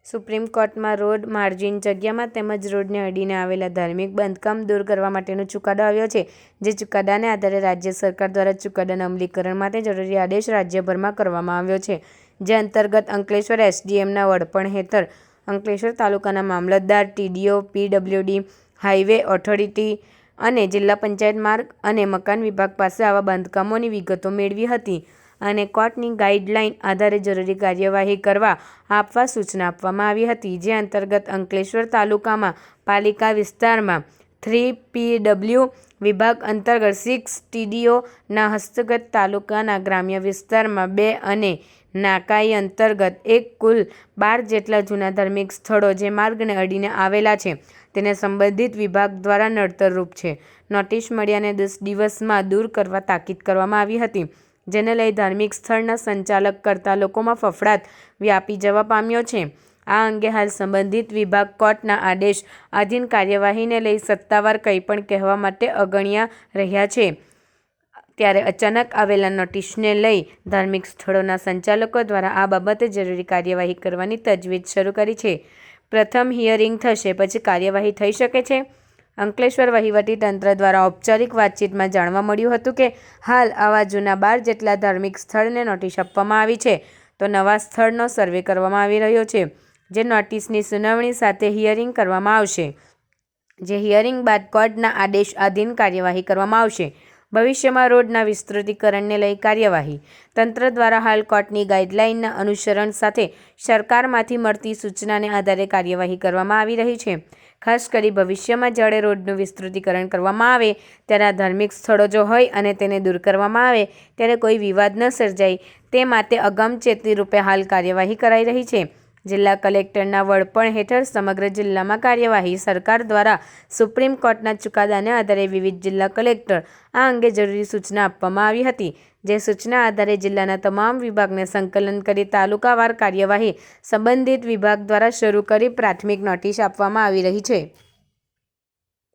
Supreme કોર્ટમાં road margin જગ્યામાં તેમજ રોડને અડીને આવેલા ધાર્મિક બાંધકામ દૂર કરવા માટેનો ચુકાદો આવ્યો છે, જે ચુકાદાને આધારે રાજ્ય સરકાર દ્વારા ચુકાદાના અમલીકરણ માટે જરૂરી આદેશ રાજ્યભરમાં કરવામાં આવ્યો છે. જે અંતર્ગત અંકલેશ્વર એસડીએમના વડપણ હેઠળ અંકલેશ્વર તાલુકાના મામલતદાર, ટીડીઓ, પીડબ્લ્યુડી, હાઈવે ઓથોરિટી અને જિલ્લા પંચાયત માર્ગ અને મકાન વિભાગ પાસે આવા બાંધકામોની વિગતો મેળવી હતી અને કોર્ટની ગાઈડલાઈન આધારે જરૂરી કાર્યવાહી કરવા આપવા સૂચના આપવામાં આવી હતી. જે અંતર્ગત અંકલેશ્વર તાલુકામાં પાલિકા વિસ્તારમાં 3PW વિભાગ અંતર્ગત 6 ટીડીઓના હસ્તગત તાલુકાના ગ્રામ્ય વિસ્તારમાં 2 અને નાકાઈ અંતર્ગત 1 કુલ 12 જેટલા જૂના ધાર્મિક સ્થળો જે માર્ગને અડીને આવેલા છે તેને સંબંધિત વિભાગ દ્વારા નડતરરૂપ છે. નોટિસ મળ્યાને 10 દિવસમાં દૂર કરવા તાકીદ કરવામાં આવી હતી, જેને લઈ ધાર્મિક સ્થળના સંચાલક કરતા લોકોમાં ફફડાટ વ્યાપી જવા પામ્યો છે. આ અંગે હાલ સંબંધિત વિભાગ કોર્ટના આદેશ આધીન કાર્યવાહીને લઈ સત્તાવાર કંઈ પણ કહેવા માટે અગણ્યા રહ્યા છે. ત્યારે અચાનક આવેલા નોટિસને લઈ ધાર્મિક સ્થળોના સંચાલકો દ્વારા આ બાબતે જરૂરી કાર્યવાહી કરવાની તજવીજ શરૂ કરી છે. પ્રથમ હિયરિંગ થશે, પછી કાર્યવાહી થઈ શકે છે. અંકલેશ્વર વહીવટી તંત્ર દ્વારા ઔપચારિક વાતચીતમાં જાણવા મળ્યું હતું કે હાલ આવા જૂના 12 જેટલા ધાર્મિક સ્થળને નોટિસ આપવામાં આવી છે, તો નવા સ્થળનો સર્વે કરવામાં આવી રહ્યો છે. જે નોટિસની સુનાવણી સાથે હિયરિંગ કરવામાં આવશે. જે હિયરિંગ બાદ કોર્ટના આદેશ આધીન કાર્યવાહી કરવામાં આવશે. ભવિષ્યમાં રોડના વિસ્તૃતિકરણને લઈ કાર્યવાહી. તંત્ર દ્વારા હાલ કોર્ટની ગાઈડલાઈનના અનુસરણ સાથે સરકારમાંથી મળતી સૂચનાને આધારે કાર્યવાહી કરવામાં આવી રહી છે. ખાસ કરી ભવિષ્યમાં જ્યારે રોડનું વિસ્તૃતિકરણ કરવામાં આવે ત્યારે આ ધાર્મિક સ્થળો જો હોય અને તેને દૂર કરવામાં આવે ત્યારે કોઈ વિવાદ ન સર્જાય તે માટે અગમચેતી રૂપે હાલ કાર્યવાહી કરાઈ રહી છે. જિલ્લા કલેક્ટરના વડપણ હેઠળ સમગ્ર જિલ્લામાં કાર્યવાહી. સરકાર દ્વારા સુપ્રીમ કોર્ટના ચુકાદાને આધારે વિવિધ જિલ્લા કલેક્ટર આ અંગે જરૂરી સૂચના આપવામાં આવી હતી. જે સૂચના આધારે જિલ્લાના તમામ વિભાગને સંકલન કરી તાલુકાવાર કાર્યવાહી સંબંધિત વિભાગ દ્વારા શરૂ કરી પ્રાથમિક નોટિસ આપવામાં આવી રહી છે.